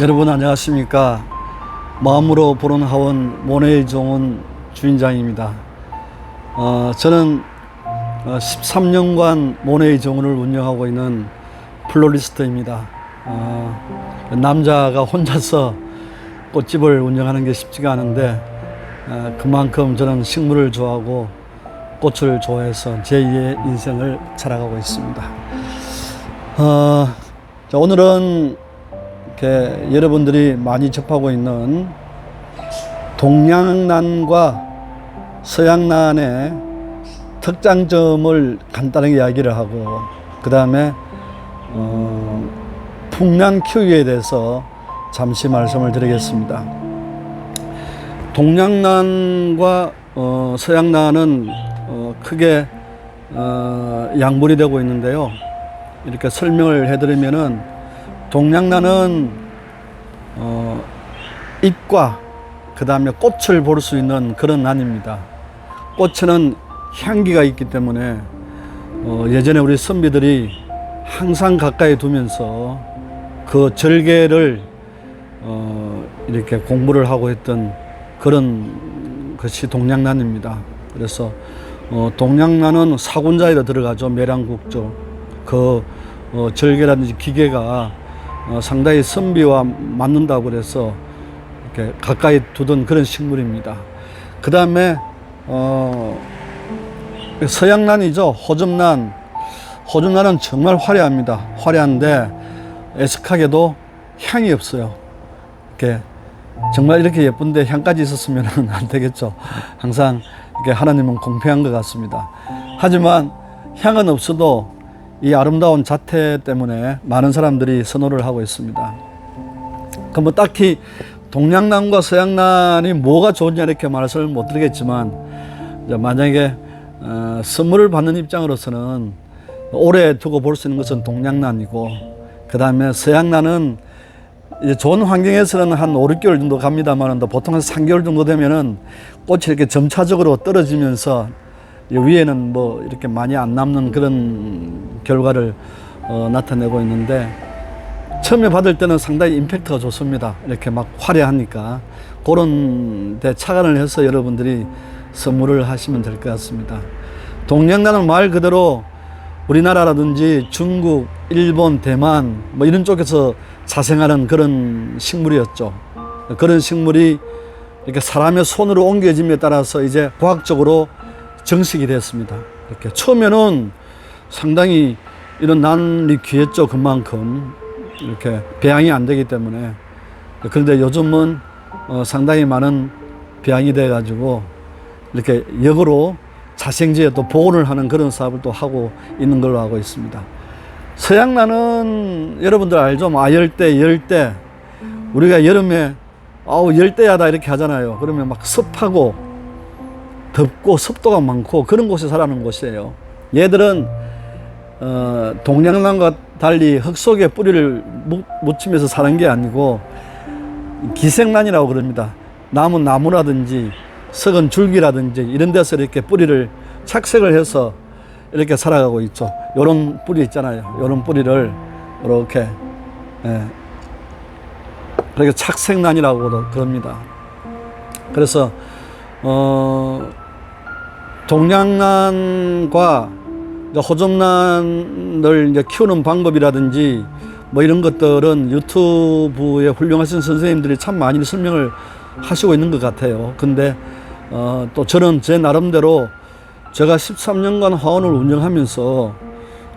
여러분 안녕하십니까. 마음으로 보는 하원 모네의 종은 주인장입니다. 저는 13년간 모네의 정원을 운영하고 있는 플로리스트입니다. 남자가 혼자서 꽃집을 운영하는 게 쉽지가 않은데 그만큼 저는 식물을 좋아하고 꽃을 좋아해서 제2의 인생을 살아가고 있습니다. 오늘은 이렇게 여러분들이 많이 접하고 있는 동양난과 서양난의 특장점을 간단하게 이야기를 하고, 그 다음에 풍년 키우기에 대해서 잠시 말씀을 드리겠습니다. 동양난과 서양난은 크게 양분이 되고 있는데요. 이렇게 설명을 해드리면은, 동양난은 잎과 그 다음에 꽃을 볼 수 있는 그런 난입니다. 꽃에는 향기가 있기 때문에 예전에 우리 선비들이 항상 가까이 두면서 그 절개를 이렇게 공부를 하고 했던 그런 것이 동양난입니다. 그래서 동양난은 사군자에도 들어가죠. 매량국조. 그 절개라든지 기계가 상당히 선비와 맞는다고 그래서 이렇게 가까이 두던 그런 식물입니다. 그 다음에 서양난이죠. 호접난. 호접난은 정말 화려합니다. 화려한데 애석하게도 향이 없어요. 이렇게 정말 이렇게 예쁜데 향까지 있었으면 안 되겠죠. 항상 이렇게 하나님은 공평한 것 같습니다. 하지만 향은 없어도 이 아름다운 자태 때문에 많은 사람들이 선호를 하고 있습니다. 그럼 뭐 딱히 동양난과 서양난이 뭐가 좋은지 이렇게 말씀을 못 드리겠지만, 만약에 선물을 받는 입장으로서는 오래 두고 볼 수 있는 것은 동양난이고, 그 다음에 서양난은 이제 좋은 환경에서는 한 5, 6개월 정도 갑니다만, 보통 한 3개월 정도 되면은 꽃이 이렇게 점차적으로 떨어지면서 위에는 뭐 이렇게 많이 안 남는 그런 결과를 나타내고 있는데, 처음에 받을 때는 상당히 임팩트가 좋습니다. 이렇게 막 화려하니까 그런 데 착안을 해서 여러분들이 선물을 하시면 될 것 같습니다. 동양난은 말 그대로 우리나라라든지 중국, 일본, 대만 뭐 이런 쪽에서 자생하는 그런 식물이었죠. 그런 식물이 이렇게 사람의 손으로 옮겨짐에 따라서 이제 과학적으로 정식이 됐습니다. 이렇게 처음에는 상당히 이런 난이 귀했죠. 그만큼 이렇게 배양이 안 되기 때문에. 그런데 요즘은 상당히 많은 배양이 돼 가지고 이렇게 역으로 자생지에 또 보온을 하는 그런 사업을 또 하고 있는 걸로 알고 있습니다. 서양난은 여러분들 알죠? 아열대, 열대. 우리가 여름에 열대야다 이렇게 하잖아요. 그러면 막 습하고 덥고 습도가 많고 그런 곳에 살아가는 곳이에요. 얘들은 동양난과 달리 흙 속에 뿌리를 묻히면서 사는 게 아니고 기생난이라고 그럽니다. 나무라든지 썩은 줄기라든지 이런 데서 이렇게 뿌리를 착색을 해서 이렇게 살아가고 있죠. 요런 뿌리 있잖아요. 요런 뿌리를 이렇게 그렇게 착색난이라고 그럽니다. 그래서 동양난과 호접난을 이제 키우는 방법이라든지 뭐 이런 것들은 유튜브에 훌륭하신 선생님들이 참 많이 설명을 하시고 있는 것 같아요. 근데 또 저는 제 나름대로 제가 13년간 화원을 운영하면서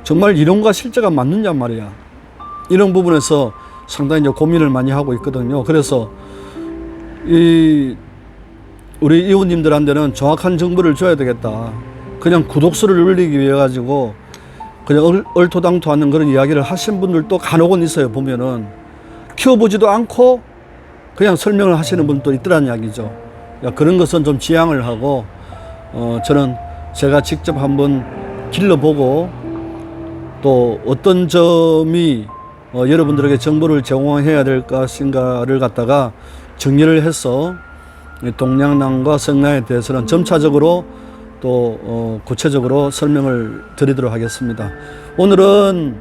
정말 이론과 실제가 맞느냐 말이야. 이런 부분에서 상당히 이제 고민을 많이 하고 있거든요. 그래서 우리 이웃님들한테는 정확한 정보를 줘야 되겠다. 그냥 구독수를 늘리기 위해 가지고 그냥 얼토당토 하는 그런 이야기를 하신 분들도 간혹은 있어요. 보면은 키워보지도 않고 그냥 설명을 하시는 분도 있더라는 이야기죠. 그런 것은 좀 지양을 하고 저는 제가 직접 한번 길러보고 또 어떤 점이 여러분들에게 정보를 제공해야 될 것인가를 갖다가 정리를 해서 동양난과 서양난에 대해서는 점차적으로 또 구체적으로 설명을 드리도록 하겠습니다. 오늘은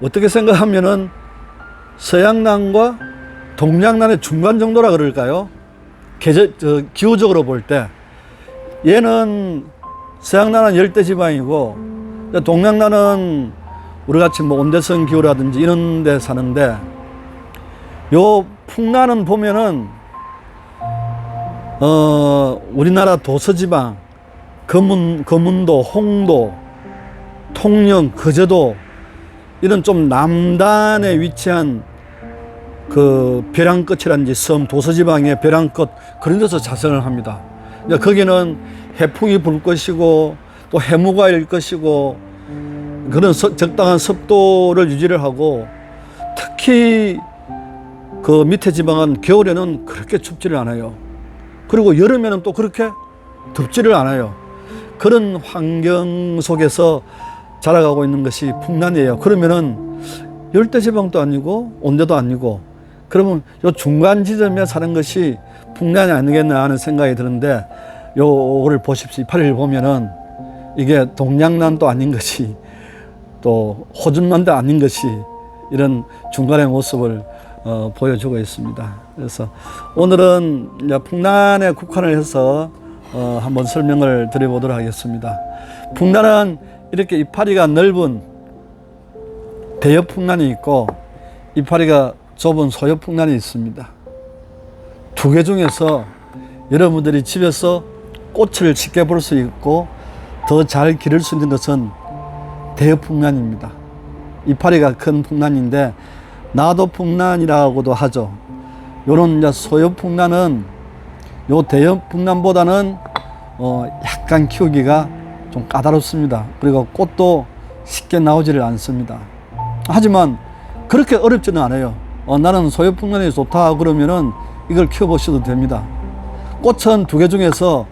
어떻게 생각하면은 서양난과 동양난의 중간 정도라 그럴까요? 기후적으로 볼 때 얘는 서양난은 열대지방이고 동양난은 우리같이 뭐 온대성 기후라든지 이런 데 사는데, 요 풍란은 보면은 우리나라 도서지방 거문도, 홍도, 통영, 거제도 이런 좀 남단에 위치한 그 벼랑끝이라든지 섬, 도서지방의 벼랑끝 그런 데서 자생을 합니다. 거기는 해풍이 불 것이고 또 해무가 일 것이고 그런 적당한 습도를 유지를 하고, 특히 그 밑에 지방은 겨울에는 그렇게 춥지를 않아요. 그리고 여름에는 또 그렇게 덥지를 않아요. 그런 환경 속에서 자라가고 있는 것이 풍란이에요. 그러면은 열대지방도 아니고 온대도 아니고, 그러면 요 중간 지점에 사는 것이 풍란이 아니겠나 하는 생각이 드는데, 요거를 보십시오. 이파리를 보면은 이게 동양난도 아닌 것이 또 호준난도 아닌 것이 이런 중간의 모습을 보여주고 있습니다. 그래서 오늘은 이제 풍란에 국한을 해서 한번 설명을 드려보도록 하겠습니다. 풍란은 이렇게 이파리가 넓은 대엽풍란이 있고 이파리가 좁은 소엽풍란이 있습니다. 두 개 중에서 여러분들이 집에서 꽃을 쉽게 볼 수 있고 더 잘 기를 수 있는 것은 대엽풍란입니다. 이파리가 큰 풍란인데 나도풍란이라고도 하죠. 요런 이제 소엽풍란은 요 대엽풍란보다는 약간 키우기가 좀 까다롭습니다. 그리고 꽃도 쉽게 나오지를 않습니다. 하지만 그렇게 어렵지는 않아요. 나는 소엽풍란이 좋다 그러면은 이걸 키워보셔도 됩니다. 꽃은 두 개 중에서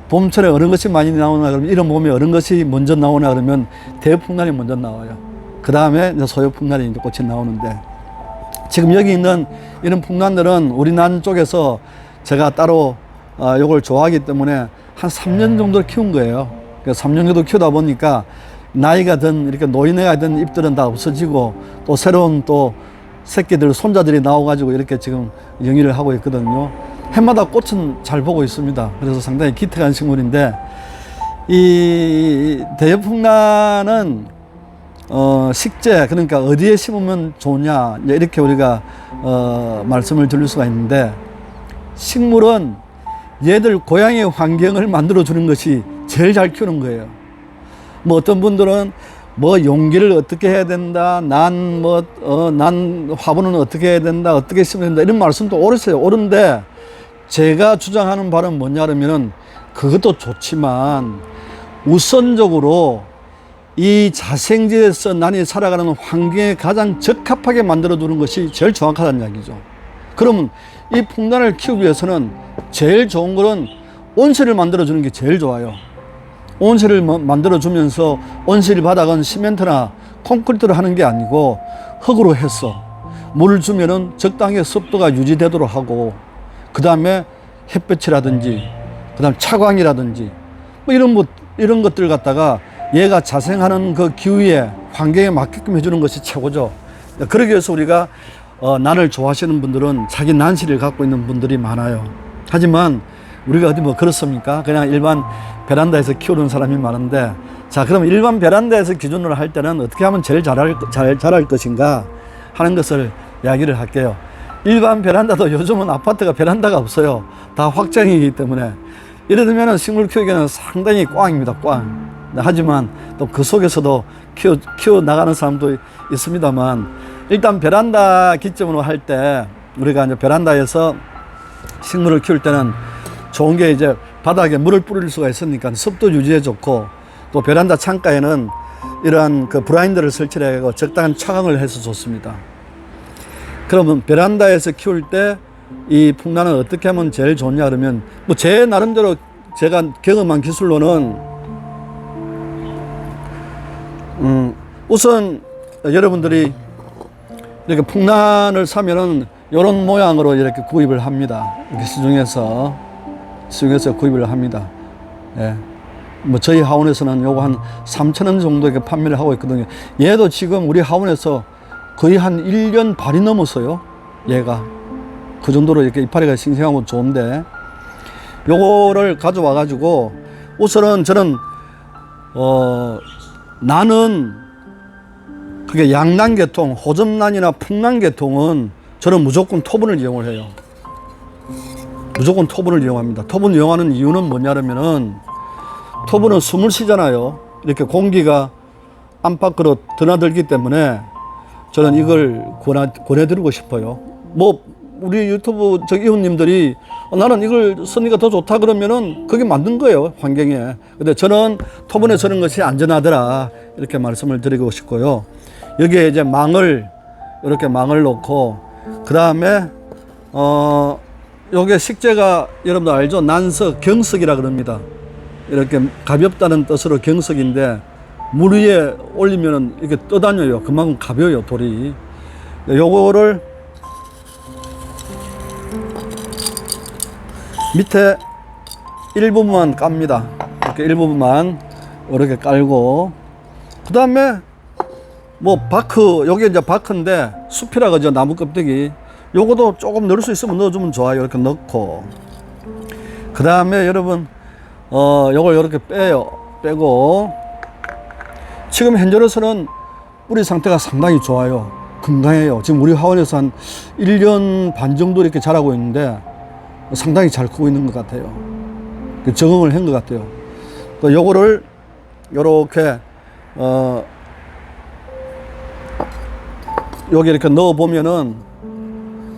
봄철에 어느 것이 많이 나오나 그러면 이런 봄에 어느 것이 먼저 나오나 그러면 대엽풍란이 먼저 나와요. 그 다음에 이제 소엽풍란이 이제 꽃이 나오는데, 지금 여기 있는 이런 풍란들은 우리 난 쪽에서 제가 따로 요걸 좋아하기 때문에 한 3년 정도 키운 거예요. 3년 정도 키우다 보니까 나이가 든 이렇게 노인네가 된 잎들은 다 없어지고 또 새로운 또 새끼들 손자들이 나와가지고 이렇게 지금 영위를 하고 있거든요. 해마다 꽃은 잘 보고 있습니다. 그래서 상당히 기특한 식물인데, 이 대엽풍란은 식재, 그러니까 어디에 심으면 좋냐 이렇게 우리가 말씀을 드릴 수가 있는데, 식물은 얘들 고향의 환경을 만들어 주는 것이 제일 잘 키우는 거예요. 뭐 어떤 분들은 뭐 용기를 어떻게 해야 된다, 난 화분은 어떻게 해야 된다, 어떻게 심어야 된다 이런 말씀도 옳으세요. 옳은데 제가 주장하는 바는 뭐냐 그러면은 그것도 좋지만 우선적으로 이 자생지에서 난이 살아가는 환경에 가장 적합하게 만들어주는 것이 제일 정확하다는 이야기죠. 그러면 이 풍란을 키우기 위해서는 제일 좋은 거는 온실을 만들어주는 게 제일 좋아요. 온실을 만들어주면서 온실 바닥은 시멘트나 콘크리트로 하는 게 아니고 흙으로 해서 물을 주면은 적당히 습도가 유지되도록 하고, 그 다음에 햇볕이라든지 그 다음에 차광이라든지 뭐 이런 것들 갖다가 얘가 자생하는 그 기후에 환경에 맞게끔 해주는 것이 최고죠. 그러기 위해서 우리가 난을 좋아하시는 분들은 자기 난실을 갖고 있는 분들이 많아요. 하지만 우리가 어디 뭐 그렇습니까? 그냥 일반 베란다에서 키우는 사람이 많은데, 자, 그럼 일반 베란다에서 기준으로 할 때는 어떻게 하면 제일 잘 자랄 것인가 하는 것을 이야기를 할게요. 일반 베란다도 요즘은 아파트가 베란다가 없어요. 다 확장이기 때문에 예를 들면 식물 키우기에는 상당히 꽝입니다. 꽝. 하지만 또 그 속에서도 키워 나가는 사람도 있습니다만, 일단 베란다 기점으로 할 때 우리가 이제 베란다에서 식물을 키울 때는 좋은 게 이제 바닥에 물을 뿌릴 수가 있으니까 습도 유지에 좋고, 또 베란다 창가에는 이러한 그 브라인드를 설치를 하고 적당한 차광을 해서 좋습니다. 그러면 베란다에서 키울 때 이 풍란은 어떻게 하면 제일 좋냐 그러면, 뭐 제 나름대로 제가 경험한 기술로는 우선 여러분들이 이렇게 풍란을 사면은 이런 모양으로 이렇게 구입을 합니다. 이렇게 시중에서 구입을 합니다. 예. 뭐 저희 하원에서는 요거 한 3,000원 정도 이렇게 판매를 하고 있거든요. 얘도 지금 우리 하원에서 거의 한 1년 반이 넘었어요. 얘가. 그 정도로 이렇게 이파리가 싱싱하고 좋은데, 요거를 가져와 가지고 우선은 저는 나는 그게 양난계통, 호접란이나 풍란계통은 저는 무조건 토분을 이용을 해요. 무조건 토분을 이용합니다. 토분을 이용하는 이유는 뭐냐면은 토분은 숨을 쉬잖아요. 이렇게 공기가 안팎으로 드나들기 때문에 저는 이걸 권해드리고 싶어요. 뭐 우리 유튜브 이웃님들이 나는 이걸 쓰니까 더 좋다 그러면은 그게 맞는 거예요, 환경에. 근데 저는 토분에 쓰는 것이 안전하더라, 이렇게 말씀을 드리고 싶고요. 여기에 이제 이렇게 망을 넣고, 그 다음에 요게 식재가 여러분들 알죠? 난석, 경석이라 그럽니다. 이렇게 가볍다는 뜻으로 경석인데 물 위에 올리면은 이렇게 떠다녀요. 그만큼 가벼워요, 돌이. 요거를 밑에 일부분만 깝니다. 이렇게 일부분만 이렇게 깔고, 그 다음에 뭐 요게 이제 바크인데 숲이라 그러죠, 나무 껍데기. 요거도 조금 넣을 수 있으면 넣어주면 좋아요. 이렇게 넣고, 그 다음에 여러분 요걸 이렇게 빼고, 지금 현재로서는 뿌리 상태가 상당히 좋아요. 건강해요. 지금 우리 화원에서 한 1년 반 정도 이렇게 자라고 있는데 상당히 잘 크고 있는 것 같아요. 적응을 한 것 같아요. 또 요거를 요렇게 여기 이렇게 넣어 보면은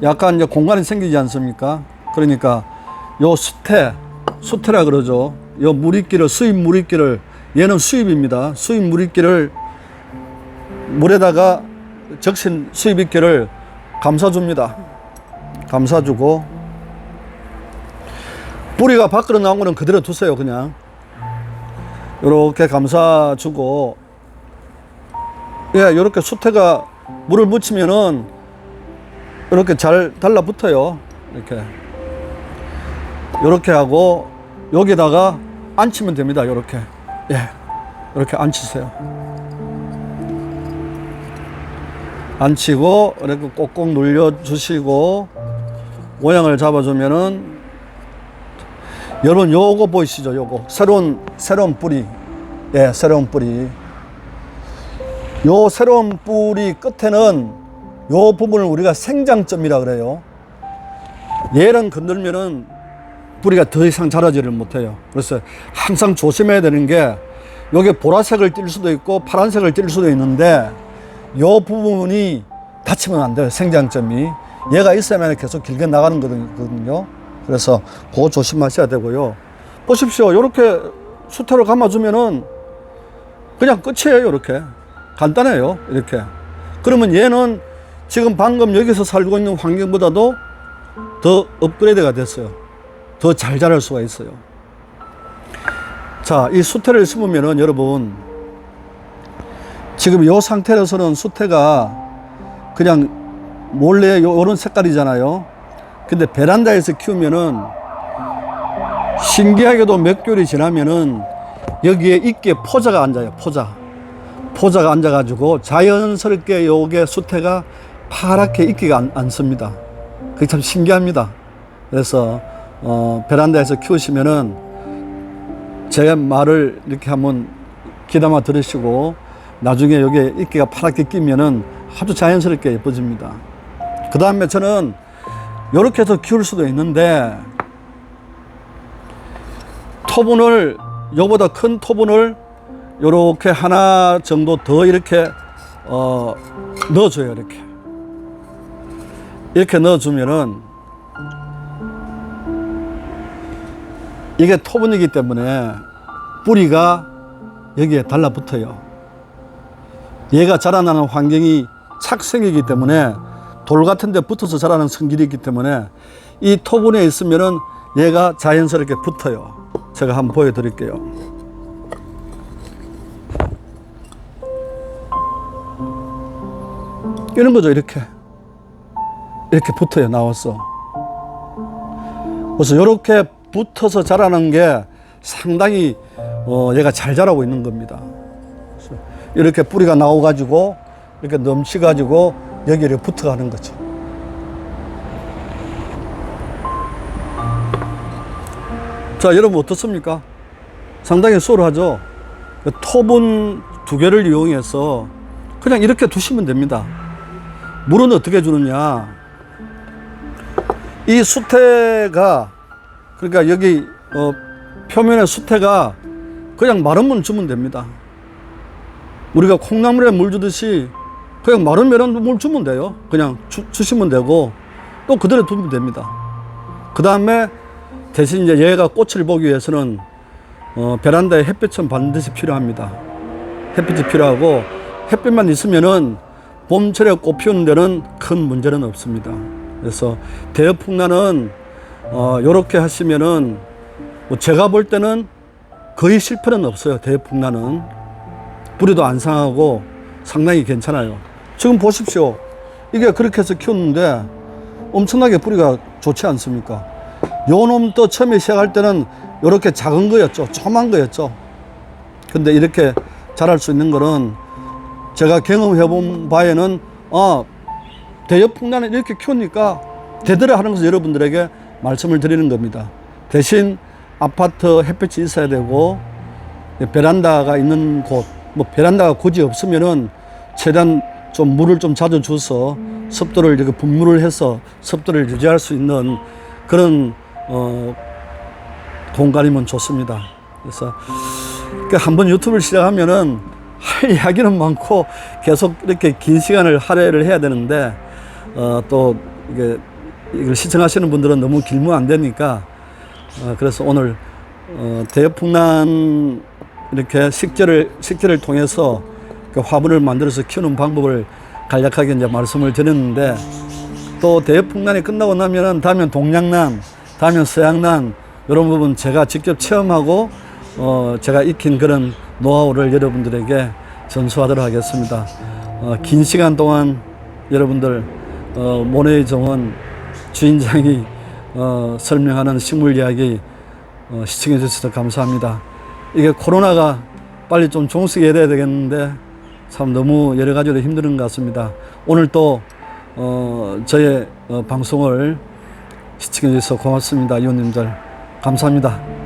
약간 이제 공간이 생기지 않습니까? 그러니까 요 수태라 그러죠. 요 물입기를, 수입 물입기를, 얘는 수입입니다. 수입 물입기를 물에다가 적신 수입입기를 감싸줍니다. 감싸주고, 뿌리가 밖으로 나온 거는 그대로 두세요. 그냥 요렇게 감싸주고, 예, 요렇게 수태가 물을 묻히면은 이렇게 잘 달라붙어요. 이렇게 하고 여기다가 앉히면 됩니다. 이렇게, 예, 이렇게 앉히세요. 앉히고 이렇게 꼭꼭 눌려 주시고 모양을 잡아주면은, 여러분 요거 보이시죠? 요거 새로운 뿌리, 예, 새로운 뿌리. 요 새로운 뿌리 끝에는 요 부분을 우리가 생장점이라 그래요. 얘는 건들면은 뿌리가 더 이상 자라지를 못해요. 그래서 항상 조심해야 되는 게, 요게 보라색을 띌 수도 있고 파란색을 띌 수도 있는데 요 부분이 다치면 안 돼요. 생장점이 얘가 있어야만 계속 길게 나가는 거거든요. 그래서 그거 조심하셔야 되고요. 보십시오. 요렇게 수태로 감아주면은 그냥 끝이에요. 이렇게 간단해요. 이렇게. 그러면 얘는 지금 방금 여기서 살고 있는 환경보다도 더 업그레이드가 됐어요. 더 잘 자랄 수가 있어요. 자, 이 수태를 심으면은 여러분, 지금 이 상태로서는 수태가 그냥 몰래 요런 색깔이잖아요. 근데 베란다에서 키우면은 신기하게도 몇 개월이 지나면은 여기에 이끼에 포자가 앉아요. 포자가 앉아가지고 자연스럽게 요게 수태가 파랗게 이끼가 앉습니다. 그게 참 신기합니다. 그래서 베란다에서 키우시면은 제 말을 이렇게 한번 귀담아 들으시고 나중에 여기에 이끼가 파랗게 끼면은 아주 자연스럽게 예뻐집니다. 그 다음에 저는 이렇게 해서 키울 수도 있는데, 토분을, 요보다 큰 토분을 요렇게 하나 정도 더 이렇게 넣어줘요. 이렇게 넣어주면은, 이게 토분이기 때문에 뿌리가 여기에 달라붙어요. 얘가 자라나는 환경이 착색이기 때문에 돌 같은 데 붙어서 자라는 성질이 있기 때문에 이 토분에 있으면은 얘가 자연스럽게 붙어요. 제가 한번 보여드릴게요. 이런 거죠. 이렇게 붙어요. 나와서. 그래서 이렇게 붙어서 자라는 게 상당히 얘가 잘 자라고 있는 겁니다. 이렇게 뿌리가 나와가지고 이렇게 넘치가지고 여기를 붙어가는 거죠. 자, 여러분 어떻습니까? 상당히 수월하죠? 톱은 2개를 이용해서 그냥 이렇게 두시면 됩니다. 물은 어떻게 주느냐? 이 수태가, 그러니까 여기 표면의 수태가 그냥 마르면 주면 됩니다. 우리가 콩나물에 물 주듯이 그냥 마르면 물 주면 돼요. 그냥 주시면 되고 또 그대로 두면 됩니다. 그 다음에 대신 이제 얘가 꽃을 보기 위해서는 베란다에 햇볕은 반드시 필요합니다. 햇빛이 필요하고 햇빛만 있으면은 봄철에 꽃 피우는 데는 큰 문제는 없습니다. 그래서 대엽풍란은 요렇게 하시면은 뭐 제가 볼 때는 거의 실패는 없어요. 대엽풍란은 뿌리도 안 상하고 상당히 괜찮아요. 지금 보십시오. 이게 그렇게 해서 키웠는데 엄청나게 뿌리가 좋지 않습니까? 요 놈도 처음에 시작할 때는 요렇게 작은 거였죠. 조그만 거였죠. 근데 이렇게 자랄 수 있는 거는 제가 경험해 본 바에는 대엽풍란을 이렇게 키우니까 되더라 하는 것을 여러분들에게 말씀을 드리는 겁니다. 대신 아파트 햇볕이 있어야 되고 베란다가 있는 곳, 뭐 베란다가 굳이 없으면은 최대한 좀 물을 좀 자주 줘서 습도를 이렇게 분무를 해서 습도를 유지할 수 있는 그런 공간이면 좋습니다. 그래서 한번 유튜브를 시작하면은 할 이야기는 많고 계속 이렇게 긴 시간을 할애를 해야 되는데 또 이걸 시청하시는 분들은 너무 길면 안 되니까 그래서 오늘 대엽풍란 이렇게 식재를 통해서 그 화분을 만들어서 키우는 방법을 간략하게 이제 말씀을 드렸는데 또 대엽풍란이 끝나고 나면은 다음엔 동양란, 다음엔 서양란 이런 부분 제가 직접 체험하고 제가 익힌 그런 노하우를 여러분들에게 전수하도록 하겠습니다. 긴 시간 동안 여러분들 모네이 정원 주인장이 설명하는 식물 이야기 시청해 주셔서 감사합니다. 이게 코로나가 빨리 좀 종식이 돼야 되겠는데 참 너무 여러 가지로 힘든 것 같습니다. 오늘 또 저의 방송을 시청해 주셔서 고맙습니다. 의원님들 감사합니다.